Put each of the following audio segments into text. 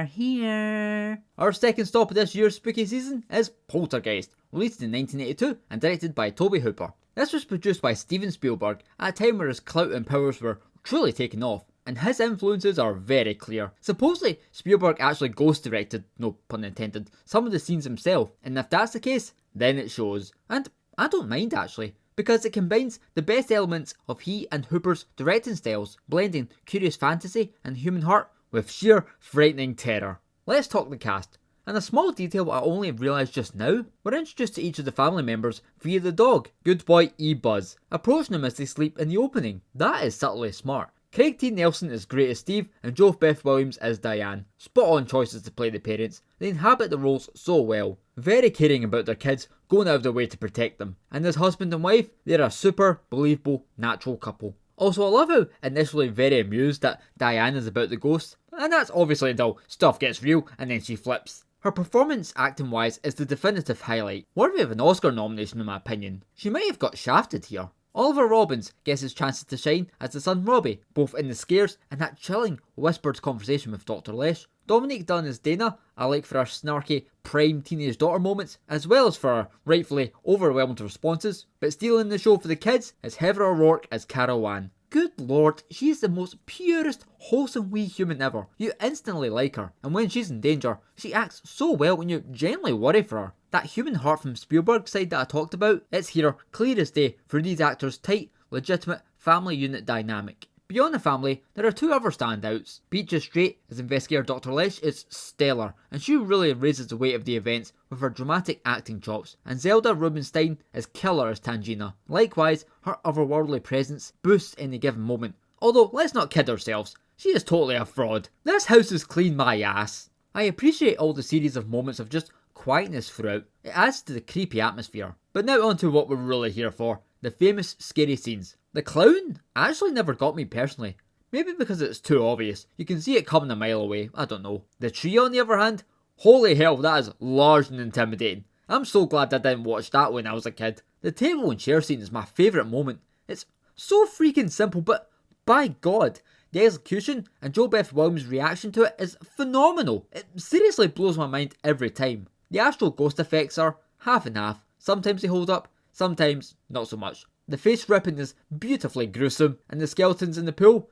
are here. Our second stop of this year's spooky season is Poltergeist, released in 1982 and directed by Tobe Hooper. This was produced by Steven Spielberg at a time where his clout and powers were truly taking off, and his influences are very clear. Supposedly, Spielberg actually ghost directed, no pun intended, some of the scenes himself, and if that's the case, then it shows. And I don't mind actually, because it combines the best elements of he and Hooper's directing styles, blending curious fantasy and human heart with sheer frightening terror. Let's talk the cast. And a small detail I only realised just now, we're introduced to each of the family members via the dog, good boy E-Buzz, approaching them as they sleep in the opening. That is subtly smart. Craig T. Nelson is great as Steve, and Jo Beth Williams as Diane. Spot on choices to play the parents. They inhabit the roles so well. Very caring about their kids, going out of their way to protect them. And as husband and wife, they're a super believable, natural couple. Also, I love how initially very amused that Diane is about the ghost, and that's obviously until stuff gets real and then she flips. Her performance acting wise is the definitive highlight, worthy of an Oscar nomination in my opinion. She might have got shafted here. Oliver Robbins gets his chances to shine as the son Robbie, both in the scares and that chilling whispered conversation with Dr. Lesh. Dominique Dunn as Dana, I like for her snarky prime teenage daughter moments, as well as for her rightfully overwhelmed responses, but stealing the show for the kids is Heather O'Rourke as Carol Ann. Good lord, she is the most purest, wholesome wee human ever. You instantly like her, and when she's in danger, she acts so well when you genuinely worry for her. That human heart from Spielberg's side that I talked about, it's here clear as day for these actors' tight, legitimate family unit dynamic. Beyond the family, there are two other standouts. Beatrice Straight as investigator Dr. Lesh is stellar, and she really raises the weight of the events with her dramatic acting chops, and Zelda Rubinstein is killer as Tangina. Likewise, her otherworldly presence boosts any given moment. Although, let's not kid ourselves, she is totally a fraud. This house is clean my ass. I appreciate all the series of moments of just quietness throughout. It adds to the creepy atmosphere. But now on to what we're really here for, the famous scary scenes. The clown actually never got me personally. Maybe because it's too obvious. You can see it coming a mile away, I don't know. The tree on the other hand, holy hell, that is large and intimidating. I'm so glad I didn't watch that when I was a kid. The table and chair scene is my favourite moment. It's so freaking simple, but by God, the execution and Jo Beth Williams' reaction to it is phenomenal. It seriously blows my mind every time. The astral ghost effects are half and half. Sometimes they hold up, sometimes not so much. The face ripping is beautifully gruesome, and the skeletons in the pool,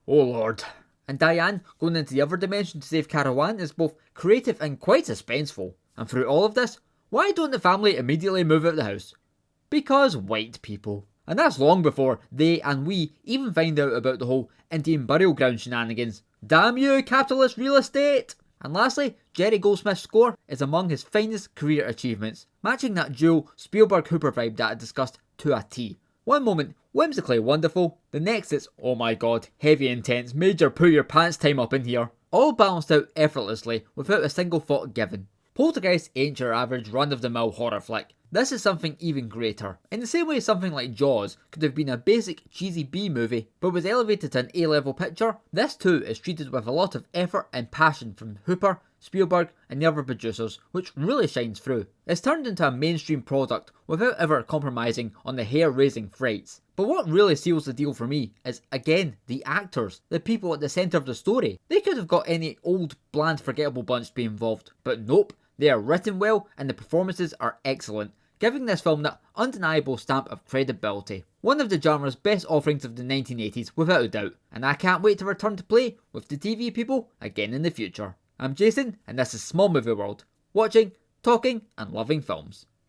oh lord. And Diane going into the other dimension to save Carol Ann is both creative and quite suspenseful. And through all of this, why don't the family immediately move out of the house? Because white people. And that's long before they and we even find out about the whole Indian burial ground shenanigans. Damn you, capitalist real estate! And lastly, Jerry Goldsmith's score is among his finest career achievements, matching that dual Spielberg-Hooper vibe that I discussed to a T. One moment, whimsically wonderful, the next it's, oh my god, heavy intense, major poo your pants time up in here. All balanced out effortlessly, without a single thought given. Poltergeist ain't your average run-of-the-mill horror flick. This is something even greater. In the same way something like Jaws could have been a basic cheesy B movie, but was elevated to an A-level picture, this too is treated with a lot of effort and passion from Hooper, Spielberg and the other producers, which really shines through. It's turned into a mainstream product without ever compromising on the hair-raising frights. But what really seals the deal for me is, again, the actors, the people at the centre of the story. They could have got any old, bland, forgettable bunch to be involved, but nope. They are written well and the performances are excellent, giving this film that undeniable stamp of credibility. One of the genre's best offerings of the 1980s without a doubt, and I can't wait to return to play with the TV people again in the future. I'm Jason and this is Small Movie World, watching, talking and loving films.